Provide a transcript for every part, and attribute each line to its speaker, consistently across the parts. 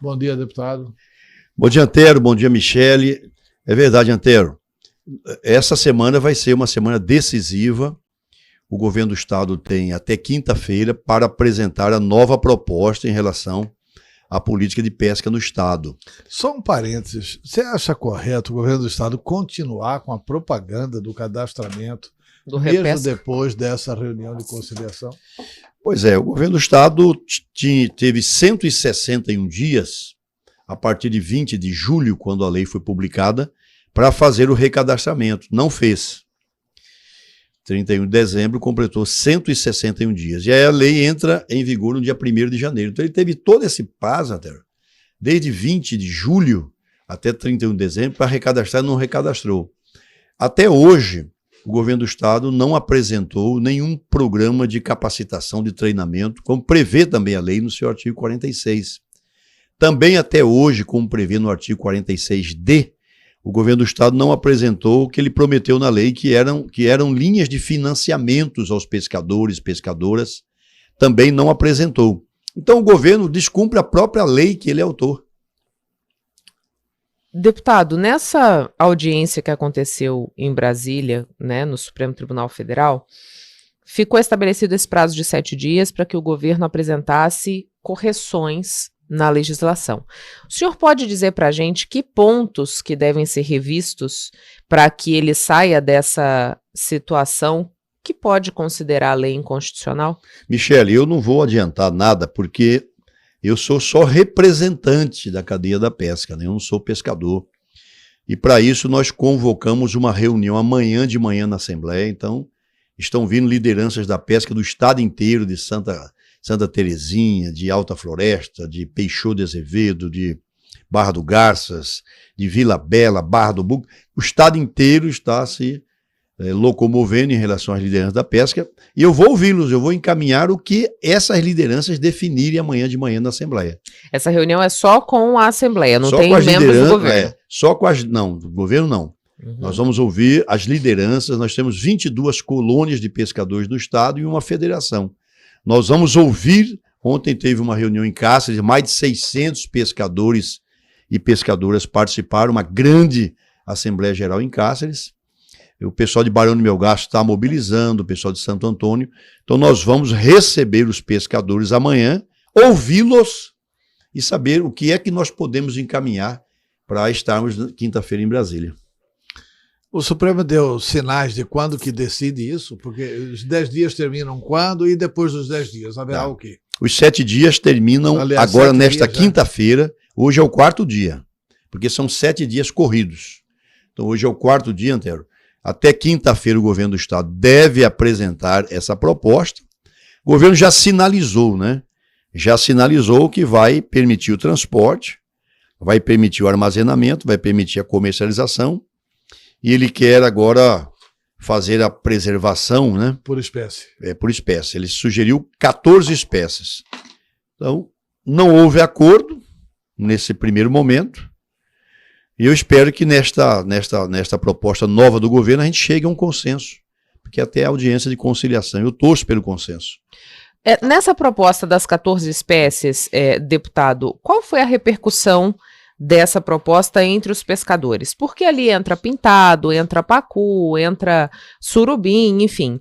Speaker 1: Bom dia, deputado.
Speaker 2: Bom dia, Antero. Bom dia, Michele. É verdade, Antero. Essa semana vai ser uma semana decisiva. O governo do estado tem até quinta-feira para apresentar a nova proposta em relação à política de pesca no estado.
Speaker 1: Só um parênteses. Você acha correto o governo do estado continuar com a propaganda do cadastramento mesmo depois dessa reunião de conciliação?
Speaker 2: Pois é, o governo do estado teve 161 dias, a partir de 20 de julho, quando a lei foi publicada, para fazer o recadastramento. Não fez. 31 de dezembro completou 161 dias. E aí a lei entra em vigor no dia 1º de janeiro. Então ele teve todo esse prazo, desde 20 de julho até 31 de dezembro, para recadastrar e não recadastrou. Até hoje, o governo do estado não apresentou nenhum programa de capacitação, de treinamento, como prevê também a lei no seu artigo 46. Também até hoje, como prevê no artigo 46D, o governo do estado não apresentou o que ele prometeu na lei, que eram linhas de financiamentos aos pescadores, pescadoras, também não apresentou. Então o governo descumpre a própria lei que ele é autor.
Speaker 3: Deputado, nessa audiência que aconteceu em Brasília, né, no Supremo Tribunal Federal, ficou estabelecido esse prazo de 7 dias para que o governo apresentasse correções na legislação. O senhor pode dizer para a gente que pontos que devem ser revistos para que ele saia dessa situação que pode considerar a lei inconstitucional?
Speaker 2: Michele, eu não vou adiantar nada, porque eu sou só representante da cadeia da pesca, né? Eu não sou pescador. E para isso nós convocamos uma reunião amanhã de manhã na Assembleia. Então, estão vindo lideranças da pesca do estado inteiro, de Santa Terezinha, de Alta Floresta, de Peixoto de Azevedo, de Barra do Garças, de Vila Bela, Barra do Buco. O estado inteiro está se locomovendo em relação às lideranças da pesca, e eu vou ouvi-los, eu vou encaminhar o que essas lideranças definirem amanhã de manhã na Assembleia.
Speaker 3: Essa reunião é só com a Assembleia, não
Speaker 2: só
Speaker 3: tem membros do governo?
Speaker 2: Só com as... Não, do governo não. Uhum. Nós vamos ouvir as lideranças, nós temos 22 colônias de pescadores do estado e uma federação. Nós vamos ouvir, ontem teve uma reunião em Cáceres, mais de 600 pescadores e pescadoras participaram, uma grande Assembleia Geral em Cáceres. O pessoal de Barão do Melgaço está mobilizando, o pessoal de Santo Antônio. Então nós vamos receber os pescadores amanhã, ouvi-los e saber o que é que nós podemos encaminhar para estarmos quinta-feira em Brasília.
Speaker 1: O Supremo deu sinais de quando que decide isso? Porque os 10 dias terminam quando e depois dos 10 dias haverá o quê?
Speaker 2: Os 7 dias terminam agora nesta quinta-feira. Hoje é o 4º dia, porque são 7 dias corridos. Então hoje é o 4º dia, Antero. Até quinta-feira o governo do estado deve apresentar essa proposta. O governo já sinalizou, né? Já sinalizou que vai permitir o transporte, vai permitir o armazenamento, vai permitir a comercialização, e ele quer agora fazer a preservação, né?
Speaker 1: Por espécie.
Speaker 2: Por espécie. Ele sugeriu 14 espécies. Então, não houve acordo nesse primeiro momento. E eu espero que nesta proposta nova do governo a gente chegue a um consenso, porque até a audiência de conciliação, eu torço pelo consenso.
Speaker 3: Nessa proposta das 14 espécies, deputado, qual foi a repercussão dessa proposta entre os pescadores? Porque ali entra pintado, entra pacu, entra surubim, enfim,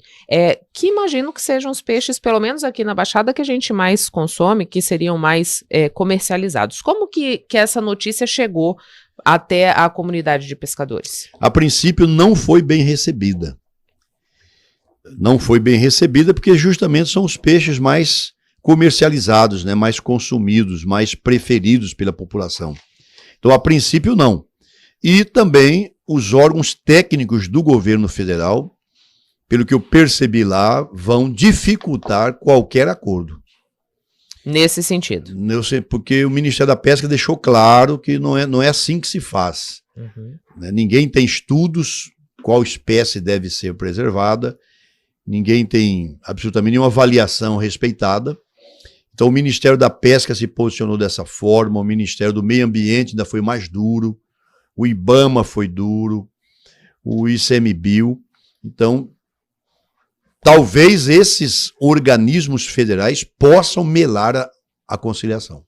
Speaker 3: que imagino que sejam os peixes, pelo menos aqui na Baixada, que a gente mais consome, que seriam mais comercializados. Como que essa notícia chegou até a comunidade de pescadores?
Speaker 2: A princípio não foi bem recebida. Não foi bem recebida porque justamente são os peixes mais comercializados, né, mais consumidos, mais preferidos pela população. Então, a princípio, não. E também os órgãos técnicos do governo federal, pelo que eu percebi lá, vão dificultar qualquer acordo.
Speaker 3: Nesse sentido.
Speaker 2: Eu sei, porque o Ministério da Pesca deixou claro que não é assim que se faz. Uhum. Ninguém tem estudos qual espécie deve ser preservada, ninguém tem absolutamente nenhuma avaliação respeitada. Então o Ministério da Pesca se posicionou dessa forma, o Ministério do Meio Ambiente ainda foi mais duro, o IBAMA foi duro, o ICMBio. Então, talvez esses organismos federais possam melar a conciliação.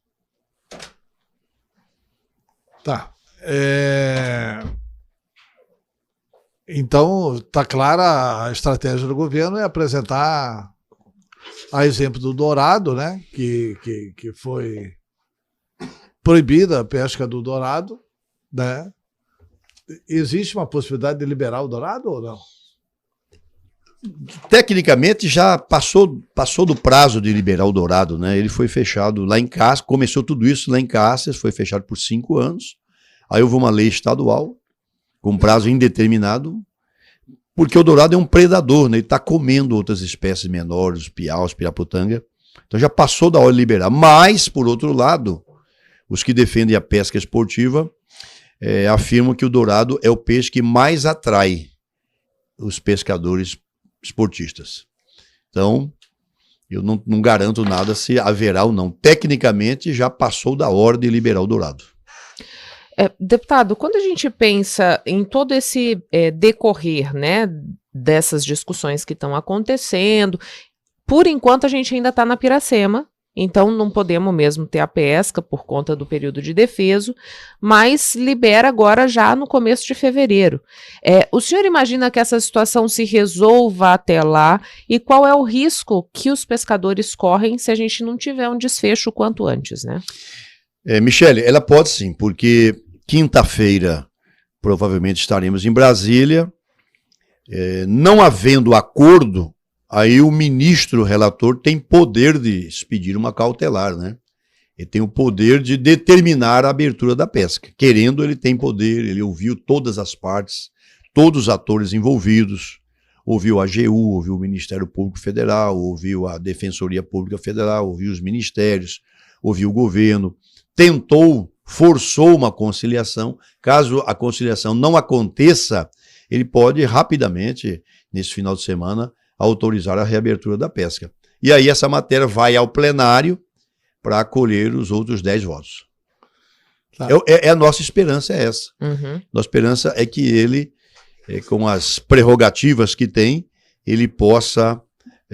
Speaker 1: Tá. Então, está clara a estratégia do governo é apresentar, a exemplo do dourado, né, que foi proibida a pesca do dourado, né? Existe uma possibilidade de liberar o dourado ou não?
Speaker 2: Tecnicamente já passou do prazo de liberar o dourado, né? Ele foi fechado lá em Cáceres, começou tudo isso lá em Cáceres, foi fechado por 5 anos. Aí houve uma lei estadual com prazo indeterminado, porque o dourado é um predador, né? Ele está comendo outras espécies menores, os piaus, piraputanga. Então já passou da hora de liberar. Mas, por outro lado, os que defendem a pesca esportiva afirmam que o dourado é o peixe que mais atrai os pescadores esportistas. Então, eu não garanto nada se haverá ou não. Tecnicamente, já passou da hora de liberar o dourado.
Speaker 3: Deputado, quando a gente pensa em todo esse decorrer, né, dessas discussões que estão acontecendo, por enquanto a gente ainda está na Piracema, então não podemos mesmo ter a pesca por conta do período de defeso, mas libera agora já no começo de fevereiro. O senhor imagina que essa situação se resolva até lá e qual é o risco que os pescadores correm se a gente não tiver um desfecho o quanto antes, né?
Speaker 2: Michele, ela pode sim, porque quinta-feira provavelmente estaremos em Brasília, não havendo acordo, aí o ministro relator tem poder de expedir uma cautelar, né? Ele tem o poder de determinar a abertura da pesca. Querendo, ele tem poder, ele ouviu todas as partes, todos os atores envolvidos, ouviu a AGU, ouviu o Ministério Público Federal, ouviu a Defensoria Pública Federal, ouviu os ministérios, ouviu o governo, tentou, forçou uma conciliação. Caso a conciliação não aconteça, ele pode rapidamente, nesse final de semana, autorizar a reabertura da pesca. E aí essa matéria vai ao plenário para acolher os outros 10 votos. Tá. A nossa esperança é essa.
Speaker 3: Uhum.
Speaker 2: Nossa esperança é que ele, com as prerrogativas que tem, ele possa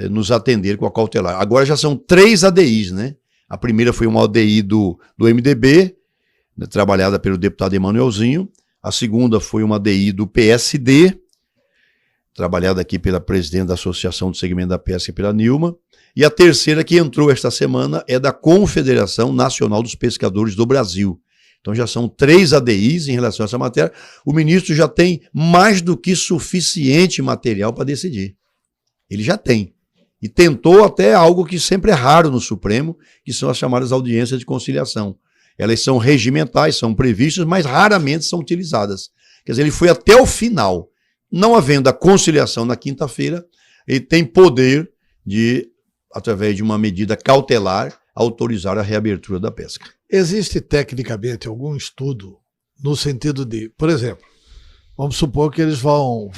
Speaker 2: nos atender com a cautelar. Agora já são 3 ADIs, né? A primeira foi uma ADI do MDB, né, trabalhada pelo deputado Emanuelzinho. A segunda foi uma ADI do PSD, trabalhada aqui pela presidente da Associação do Segmento da Pesca, pela Nilma. E a terceira que entrou esta semana é da Confederação Nacional dos Pescadores do Brasil. Então já são 3 ADIs em relação a essa matéria. O ministro já tem mais do que suficiente material para decidir. Ele já tem. E tentou até algo que sempre é raro no Supremo, que são as chamadas audiências de conciliação. Elas são regimentais, são previstas, mas raramente são utilizadas. Quer dizer, ele foi até o final. Não havendo a conciliação na quinta-feira, ele tem poder de, através de uma medida cautelar, autorizar a reabertura da pesca.
Speaker 1: Existe tecnicamente algum estudo no sentido de, por exemplo, vamos supor que eles vão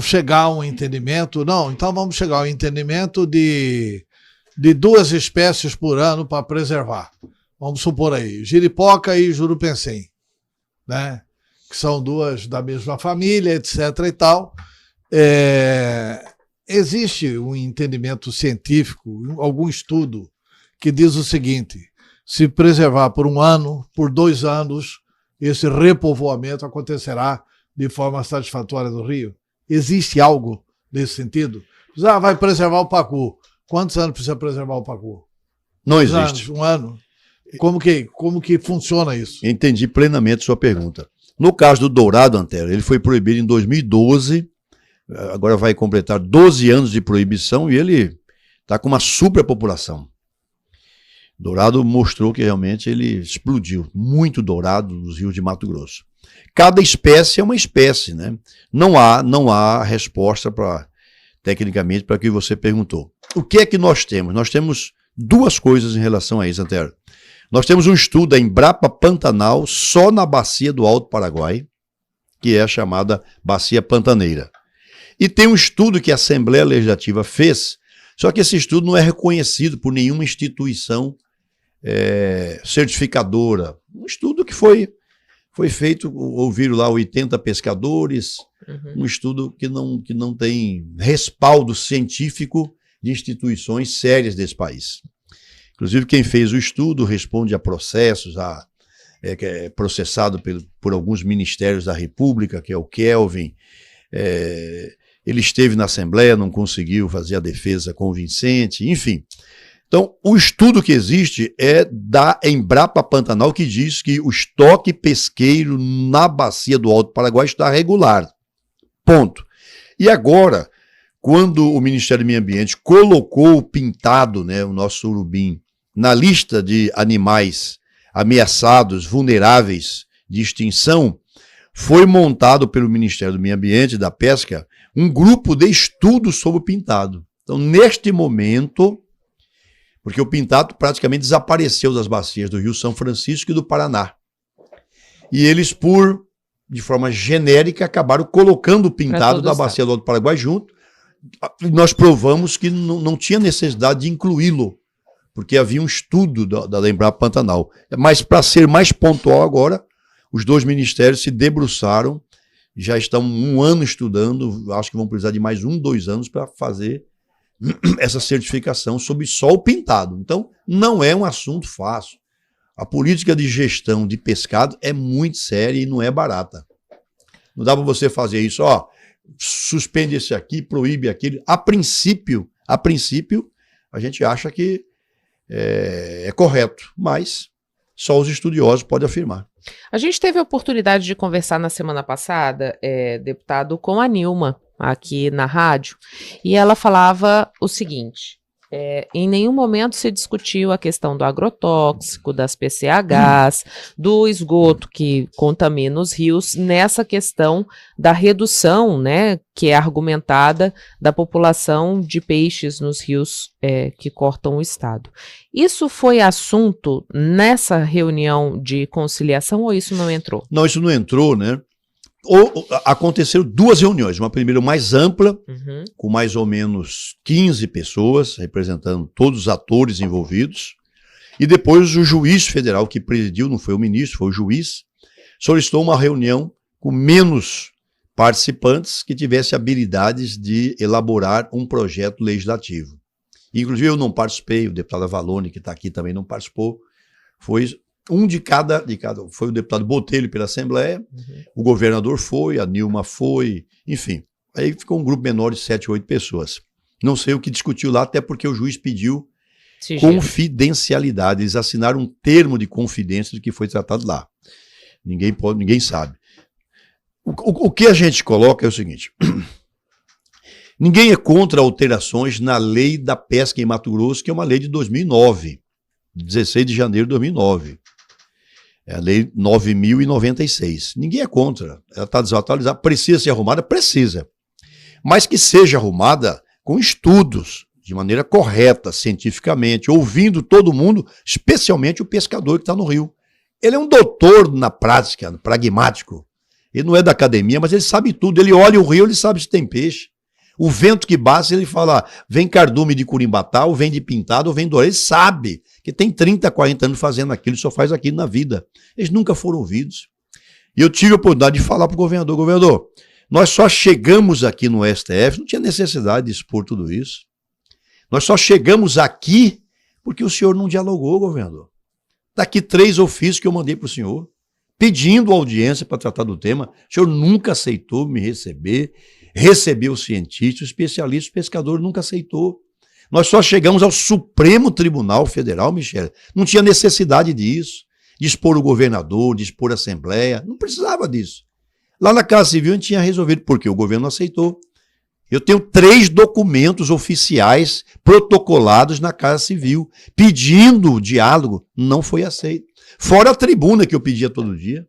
Speaker 1: chegar a um entendimento, não, então vamos chegar ao entendimento de 2 espécies por ano para preservar. Vamos supor aí, jiripoca e jurupensém, né? Que são 2 da mesma família, etc. e tal. Existe um entendimento científico, algum estudo que diz o seguinte: se preservar por 1 ano, por 2 anos, esse repovoamento acontecerá de forma satisfatória no rio? Existe algo nesse sentido? Vai preservar o pacu. Quantos anos precisa preservar o pacu?
Speaker 2: Não existe.
Speaker 1: 1 ano? Como que funciona isso?
Speaker 2: Entendi plenamente sua pergunta. No caso do dourado, Antero, ele foi proibido em 2012, agora vai completar 12 anos de proibição e ele está com uma superpopulação. Dourado mostrou que realmente ele explodiu, muito dourado nos rios de Mato Grosso. Cada espécie é uma espécie, né? Não há resposta tecnicamente para o que você perguntou. O que é que nós temos? Nós temos 2 coisas em relação a isso, Antero. Nós temos um estudo da Embrapa Pantanal só na bacia do Alto Paraguai, que é a chamada Bacia Pantaneira. E tem um estudo que a Assembleia Legislativa fez, só que esse estudo não é reconhecido por nenhuma instituição certificadora. Um estudo que foi feito, ouviram lá 80 pescadores, um estudo que não tem respaldo científico de instituições sérias desse país. Inclusive, quem fez o estudo responde a processos, que é processado por alguns ministérios da República, que é o Kelvin. Ele esteve na Assembleia, não conseguiu fazer a defesa convincente, enfim. Então, o estudo que existe é da Embrapa Pantanal, que diz que o estoque pesqueiro na bacia do Alto Paraguai está regular. Ponto. E agora, quando o Ministério do Meio Ambiente colocou o pintado, né, o nosso surubim, na lista de animais ameaçados, vulneráveis de extinção, foi montado pelo Ministério do Meio Ambiente e da Pesca um grupo de estudo sobre o pintado. Então, neste momento, porque o pintado praticamente desapareceu das bacias do Rio São Francisco e do Paraná. E eles, de forma genérica, acabaram colocando o pintado da bacia do Alto Paraguai junto. E nós provamos que não tinha necessidade de incluí-lo, porque havia um estudo da Embrapa Pantanal. Mas, para ser mais pontual agora, os dois ministérios se debruçaram, já estão 1 ano estudando, acho que vão precisar de mais 2 anos para fazer essa certificação sobre só o pintado. Então, não é um assunto fácil. A política de gestão de pescado é muito séria e não é barata. Não dá para você fazer isso, suspende esse aqui, proíbe aquele. A princípio, a gente acha que é correto, mas só os estudiosos podem afirmar.
Speaker 3: A gente teve a oportunidade de conversar na semana passada, deputado, com a Nilma, aqui na rádio, e ela falava o seguinte: em nenhum momento se discutiu a questão do agrotóxico, das PCHs, do esgoto que contamina os rios, nessa questão da redução, né, que é argumentada, da população de peixes nos rios que cortam o estado. Isso foi assunto nessa reunião de conciliação ou isso não entrou?
Speaker 2: Não, isso não entrou, né? Aconteceram 2 reuniões, uma primeira mais ampla, com mais ou menos 15 pessoas, representando todos os atores envolvidos, e depois o juiz federal que presidiu, não foi o ministro, foi o juiz, solicitou uma reunião com menos participantes que tivesse habilidades de elaborar um projeto legislativo. Inclusive eu não participei, o deputado Avalone, que está aqui, também não participou, foi de cada, foi o deputado Botelho pela Assembleia, o governador foi, a Nilma foi, enfim. Aí ficou um grupo menor de 7, 8 pessoas. Não sei o que discutiu lá, até porque o juiz pediu confidencialidade. Eles assinaram um termo de confidência do que foi tratado lá. Ninguém sabe. O que a gente coloca é o seguinte: ninguém é contra alterações na lei da pesca em Mato Grosso, que é uma lei de 2009, 16 de janeiro de 2009. É a lei 9.096. Ninguém é contra. Ela está desatualizada. Precisa ser arrumada? Precisa. Mas que seja arrumada com estudos, de maneira correta, cientificamente, ouvindo todo mundo, especialmente o pescador que está no rio. Ele é um doutor na prática, pragmático. Ele não é da academia, mas ele sabe tudo. Ele olha o rio, ele sabe se tem peixe. O vento que bate, ele fala, vem cardume de curimbatá, ou vem de pintado, ou vem do... Ele sabe que tem 30, 40 anos fazendo aquilo, só faz aquilo na vida. Eles nunca foram ouvidos. E eu tive a oportunidade de falar para o governador, nós só chegamos aqui no STF, não tinha necessidade de expor tudo isso. Nós só chegamos aqui porque o senhor não dialogou, governador. Daqui 3 ofícios que eu mandei para o senhor, pedindo audiência para tratar do tema, o senhor nunca aceitou me receber, recebeu o cientista, o especialista, o pescador nunca aceitou. Nós só chegamos ao Supremo Tribunal Federal, Michele. Não tinha necessidade disso, de expor o governador, de expor a Assembleia, não precisava disso. Lá na Casa Civil a gente tinha resolvido, porque o governo não aceitou. Eu tenho 3 documentos oficiais protocolados na Casa Civil, pedindo o diálogo, não foi aceito. Fora a tribuna que eu pedia todo dia.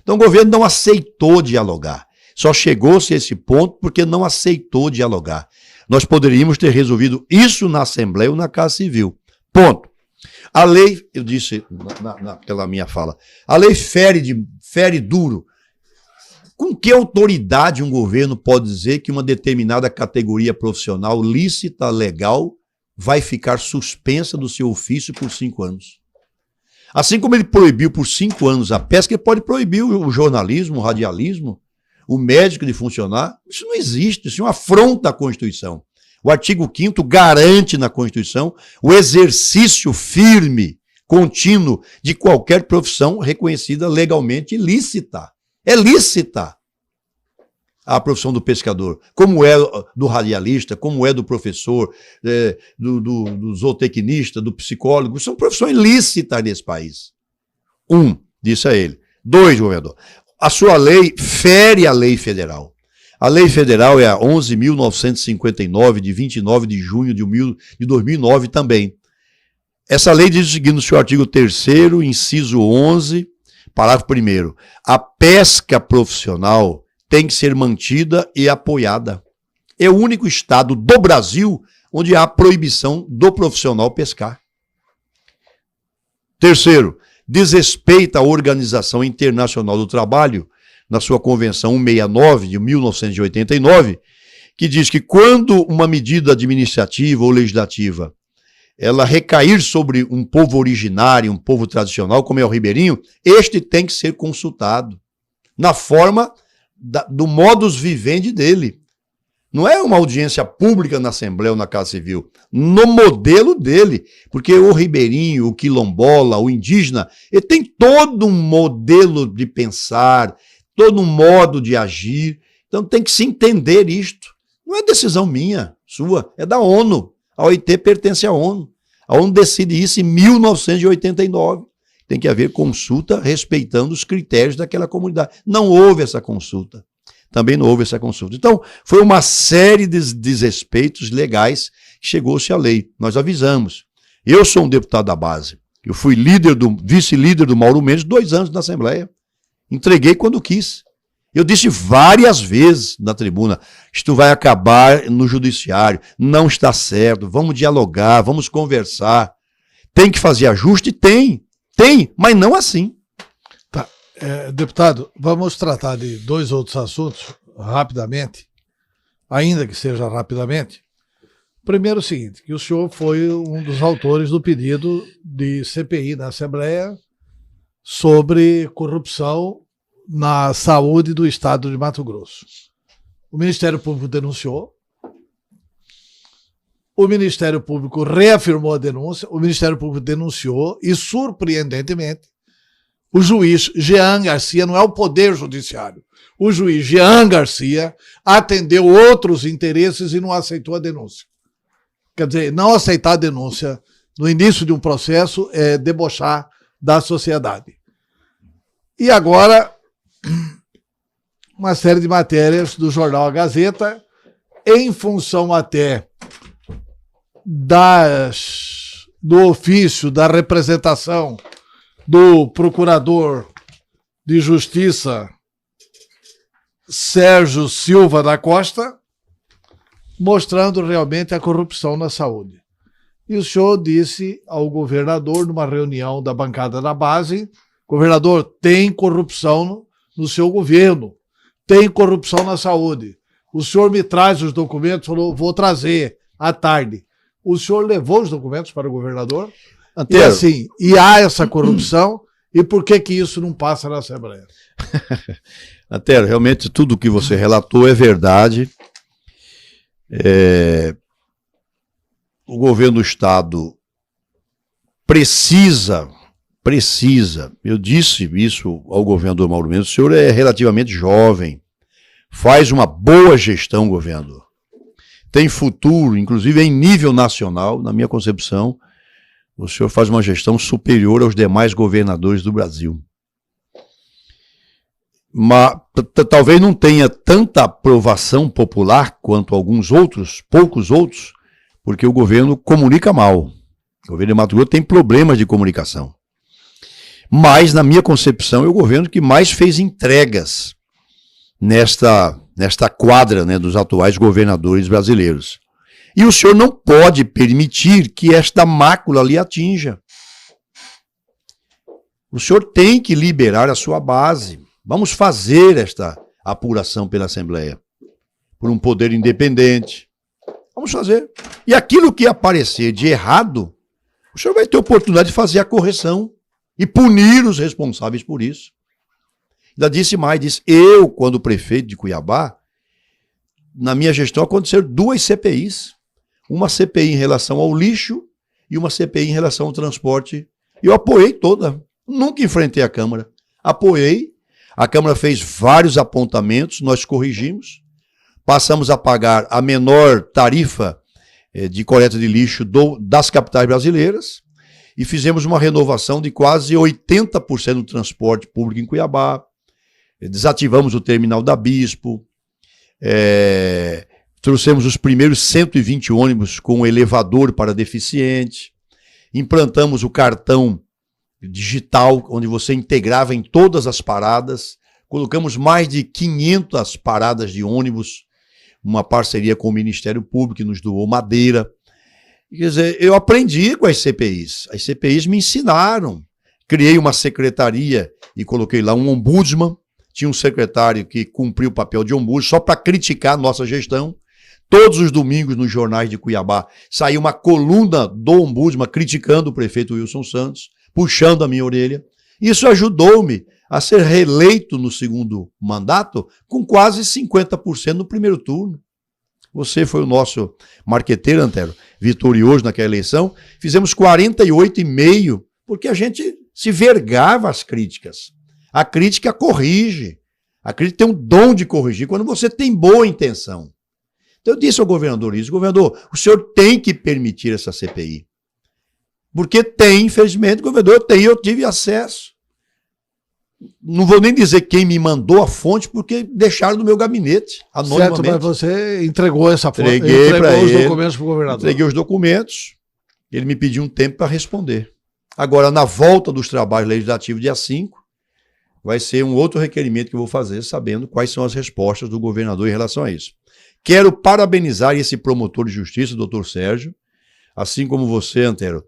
Speaker 2: Então o governo não aceitou dialogar. Só chegou-se a esse ponto porque não aceitou dialogar. Nós poderíamos ter resolvido isso na Assembleia ou na Casa Civil. Ponto. A lei, eu disse naquela minha fala, a lei fere duro. Com que autoridade um governo pode dizer que uma determinada categoria profissional lícita, legal, vai ficar suspensa do seu ofício por 5 anos? Assim como ele proibiu por 5 anos a pesca, ele pode proibir o jornalismo, o radialismo, o médico de funcionar. Isso não existe, isso é uma afronta à Constituição. O artigo 5º garante na Constituição o exercício firme, contínuo, de qualquer profissão reconhecida legalmente lícita. É lícita a profissão do pescador, como é do radialista, como é do professor, do zootecnista, do psicólogo. São profissões lícitas nesse país. Disse a ele. 2, governador, a sua lei fere a lei federal. A lei federal é a 11.959, de 29 de junho de 2009 também. Essa lei diz o seguinte no seu artigo 3º, inciso 11, parágrafo 1º. A pesca profissional tem que ser mantida e apoiada. É o único estado do Brasil onde há proibição do profissional pescar. 3º, desrespeita a Organização Internacional do Trabalho, na sua Convenção 169 de 1989, que diz que quando uma medida administrativa ou legislativa ela recair sobre um povo originário, um povo tradicional, como é o ribeirinho, este tem que ser consultado na forma do modus vivendi dele. Não é uma audiência pública na Assembleia ou na Casa Civil, no modelo dele, porque o ribeirinho, o quilombola, o indígena, ele tem todo um modelo de pensar, todo um modo de agir, então tem que se entender isto. Não é decisão minha, sua, é da ONU. A OIT pertence à ONU. A ONU decide isso em 1989. Tem que haver consulta respeitando os critérios daquela comunidade. Não houve essa consulta. Também não houve essa consulta. Então, foi uma série de desrespeitos legais que chegou-se à lei. Nós avisamos. Eu sou um deputado da base. Eu fui vice-líder do Mauro Mendes 2 anos na Assembleia. Entreguei quando quis. Eu disse várias vezes na tribuna, isto vai acabar no judiciário, não está certo, vamos dialogar, vamos conversar. Tem que fazer ajuste? Tem, mas não assim.
Speaker 1: Tá. Deputado, vamos tratar de 2 outros assuntos rapidamente, ainda que seja rapidamente. Primeiro o seguinte, que o senhor foi um dos autores do pedido de CPI na Assembleia sobre corrupção na saúde do estado de Mato Grosso. O Ministério Público denunciou, o Ministério Público reafirmou a denúncia, o Ministério Público denunciou e, surpreendentemente, o juiz Jean Garcia, não é o Poder Judiciário, o juiz Jean Garcia atendeu outros interesses e não aceitou a denúncia. Quer dizer, não aceitar a denúncia no início de um processo é debochar da sociedade. E agora, uma série de matérias do jornal A Gazeta, em função até do ofício, da representação do procurador de Justiça Sérgio Silva da Costa, mostrando realmente a corrupção na saúde. E o senhor disse ao governador, numa reunião da bancada da base, governador, tem corrupção no seu governo, tem corrupção na saúde. O senhor me traz os documentos, falou, vou trazer à tarde. O senhor levou os documentos para o governador? E assim, e há essa corrupção, e por que isso não passa na Assembleia?
Speaker 2: Antero, realmente tudo o que você relatou é verdade. O governo do Estado precisa, eu disse isso ao governador Mauro Mendes, o senhor é relativamente jovem, faz uma boa gestão, governador. Tem futuro, inclusive em nível nacional, na minha concepção, o senhor faz uma gestão superior aos demais governadores do Brasil. Mas talvez não tenha tanta aprovação popular quanto alguns outros, poucos outros, porque o governo comunica mal. O governo de Mato Grosso tem problemas de comunicação. Mas, na minha concepção, é o governo que mais fez entregas nesta quadra, né, dos atuais governadores brasileiros. E o senhor não pode permitir que esta mácula lhe atinja. O senhor tem que liberar a sua base. Vamos fazer esta apuração pela Assembleia, por um poder independente. Vamos fazer. E aquilo que aparecer de errado, o senhor vai ter oportunidade de fazer a correção e punir os responsáveis por isso. Ainda disse mais, eu, quando prefeito de Cuiabá, na minha gestão aconteceram 2 CPIs. uma CPI em relação ao lixo e uma CPI em relação ao transporte. Eu apoiei toda. Nunca enfrentei a Câmara. Apoiei. A Câmara fez vários apontamentos, nós corrigimos. Passamos a pagar a menor tarifa de coleta de lixo das capitais brasileiras e fizemos uma renovação de quase 80% do transporte público em Cuiabá. Desativamos o terminal da Bispo, trouxemos os primeiros 120 ônibus com elevador para deficiente, implantamos o cartão digital, onde você integrava em todas as paradas, colocamos mais de 500 paradas de ônibus, uma parceria com o Ministério Público, que nos doou madeira. Quer dizer, eu aprendi com as CPIs me ensinaram. Criei uma secretaria e coloquei lá um ombudsman, tinha um secretário que cumpriu o papel de ombudsman só para criticar a nossa gestão. Todos os domingos nos jornais de Cuiabá saiu uma coluna do ombudsman criticando o prefeito Wilson Santos, puxando a minha orelha. Isso ajudou-me a ser reeleito no segundo mandato com quase 50% no primeiro turno. Você foi o nosso marqueteiro, Antero, vitorioso naquela eleição. Fizemos 48,5%, porque a gente se vergava às críticas. A crítica corrige. A crítica tem um dom de corrigir quando você tem boa intenção. Então eu disse ao governador isso: governador, o senhor tem que permitir essa CPI. Porque tem, infelizmente, governador, eu tive acesso. Não vou nem dizer quem me mandou a fonte, porque deixaram no meu gabinete, anonimamente.
Speaker 1: Certo, mas você entregou essa fonte,
Speaker 2: entregou
Speaker 1: os documentos para o governador.
Speaker 2: Entreguei os documentos, ele me pediu um tempo para responder. Agora, na volta dos trabalhos legislativos, dia 5, vai ser um outro requerimento que eu vou fazer, sabendo quais são as respostas do governador em relação a isso. Quero parabenizar esse promotor de justiça, doutor Sérgio, assim como você, Antero,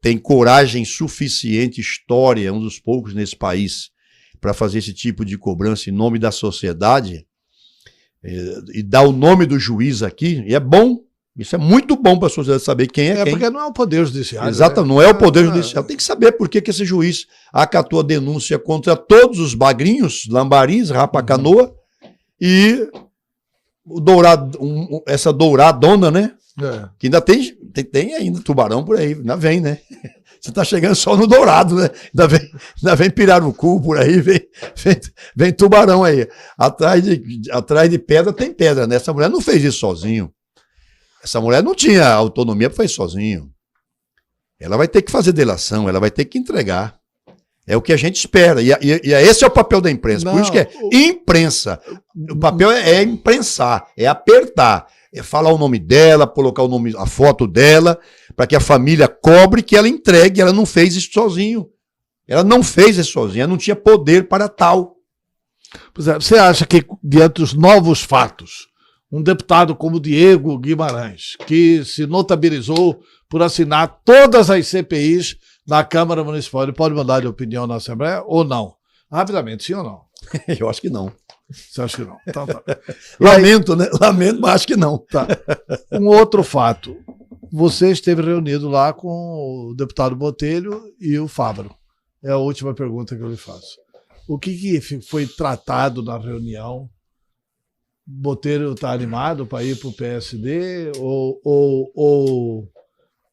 Speaker 2: tem coragem suficiente, história, um dos poucos nesse país, para fazer esse tipo de cobrança em nome da sociedade, e dar o nome do juiz aqui, e é bom, isso é muito bom para a sociedade saber quem é quem.
Speaker 1: Porque não é o Poder Judiciário.
Speaker 2: Exato, né? Não é o Poder Judiciário. Tem que saber por que esse juiz acatou a denúncia contra todos os bagrinhos, lambaris, rapa-canoa, e o dourado, essa douradona, né? Que ainda tem ainda tubarão por aí, ainda vem, né? Você tá chegando só no dourado, né? Ainda vem pirarucu por aí, vem tubarão aí. Atrás de pedra tem pedra, né? Essa mulher não fez isso sozinho. Essa mulher não tinha autonomia para fazer sozinho. Ela vai ter que fazer delação, ela vai ter que entregar. É o que a gente espera. E esse é o papel da imprensa. Por isso que é imprensa. O papel é imprensar, é apertar. É falar o nome dela, colocar a foto dela, para que a família cobre que ela entregue. Ela não fez isso sozinho. Ela não fez isso sozinha, ela não tinha poder para tal.
Speaker 1: Pois é, você acha que, diante dos novos fatos, um deputado como Diego Guimarães, que se notabilizou por assinar todas as CPIs na Câmara Municipal, ele pode mudar de opinião na Assembleia ou não? Rapidamente, sim ou não?
Speaker 2: Eu acho que não.
Speaker 1: Você acha que não? Então, tá.
Speaker 2: Lamento, né? Lamento, mas acho que não.
Speaker 1: Tá. Um outro fato. Você esteve reunido lá com o deputado Botelho e o Fávaro. É a última pergunta que eu lhe faço. O que foi tratado na reunião? Botelho está animado para ir para o PSD ou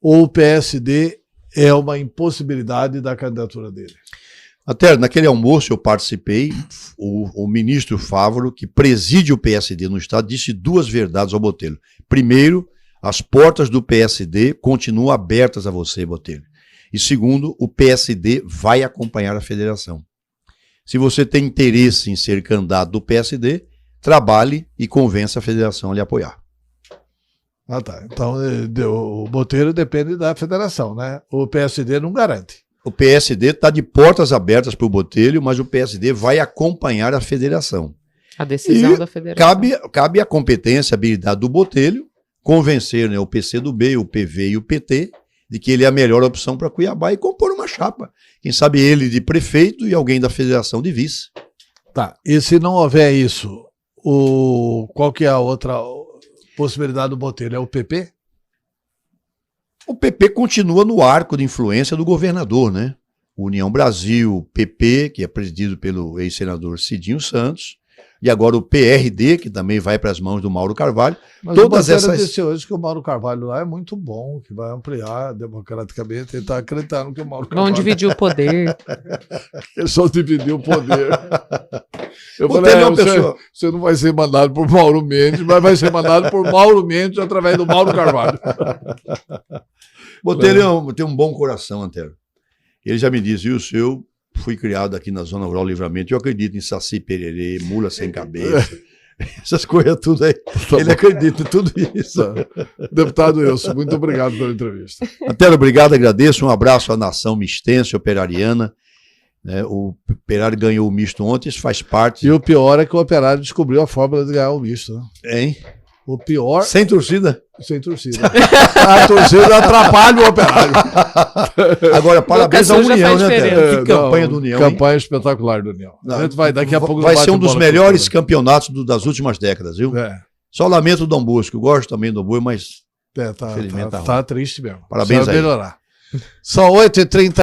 Speaker 1: o PSD é uma impossibilidade da candidatura dele?
Speaker 2: Até naquele almoço eu participei, o ministro Fávaro, que preside o PSD no estado, disse duas verdades ao Botelho. Primeiro, as portas do PSD continuam abertas a você, Botelho. E segundo, o PSD vai acompanhar a federação. Se você tem interesse em ser candidato do PSD, trabalhe e convença a federação a lhe apoiar.
Speaker 1: Ah, tá. Então o Botelho depende da federação, né? O PSD não garante.
Speaker 2: O PSD está de portas abertas para o Botelho, mas o PSD vai acompanhar a federação.
Speaker 3: A decisão da federação.
Speaker 2: Cabe a competência, a habilidade do Botelho convencer, né, o PCdoB, o PV e o PT de que ele é a melhor opção para Cuiabá e compor uma chapa. Quem sabe ele de prefeito e alguém da federação de vice.
Speaker 1: Tá. E se não houver isso, qual que é a outra possibilidade do Botelho? É o PP?
Speaker 2: O PP continua no arco de influência do governador, né? União Brasil, PP, que é presidido pelo ex-senador Cidinho Santos, e agora o PRD, que também vai para as mãos do Mauro Carvalho.
Speaker 1: Mas
Speaker 2: Todas
Speaker 1: o Bandeira
Speaker 2: essas...
Speaker 1: disse hoje que o Mauro Carvalho lá é muito bom, que vai ampliar democraticamente. Ele está acreditando que o Mauro Carvalho...
Speaker 3: Vão dividir o poder.
Speaker 1: Ele só dividiu o poder. Eu
Speaker 2: O
Speaker 1: falei,
Speaker 2: Temer é uma pessoa...
Speaker 1: você não vai ser mandado por Mauro Mendes, mas vai ser mandado por Mauro Mendes através do Mauro Carvalho.
Speaker 2: Botelho tem um bom coração, Antero. Ele já me disse, Wilson, eu fui criado aqui na Zona Rural Livramento, eu acredito em Saci Pererê, mula sem cabeça, essas coisas tudo aí. Ele acredita em tudo isso.
Speaker 1: Deputado Wilson, muito obrigado pela entrevista.
Speaker 2: Antero, obrigado, agradeço. Um abraço à nação mistense, operariana. O Operário ganhou o misto ontem, isso faz parte.
Speaker 1: E o pior é que o Operário descobriu a fórmula de ganhar o misto. Né?
Speaker 2: Hein?
Speaker 1: O pior...
Speaker 2: Sem torcida?
Speaker 1: Sem torcida. A torcida atrapalha o Operário.
Speaker 2: Agora, parabéns à União, né, Antero? Que campanha do União.
Speaker 1: Campanha espetacular da União. A gente vai, daqui a pouco...
Speaker 2: Vai ser um dos melhores campeonatos das últimas décadas, viu? Só lamento o Dom Bosco, eu gosto também do Dom Bosco, mas...
Speaker 1: Tá triste mesmo.
Speaker 2: Parabéns aí.
Speaker 1: Melhorar. São 8h30.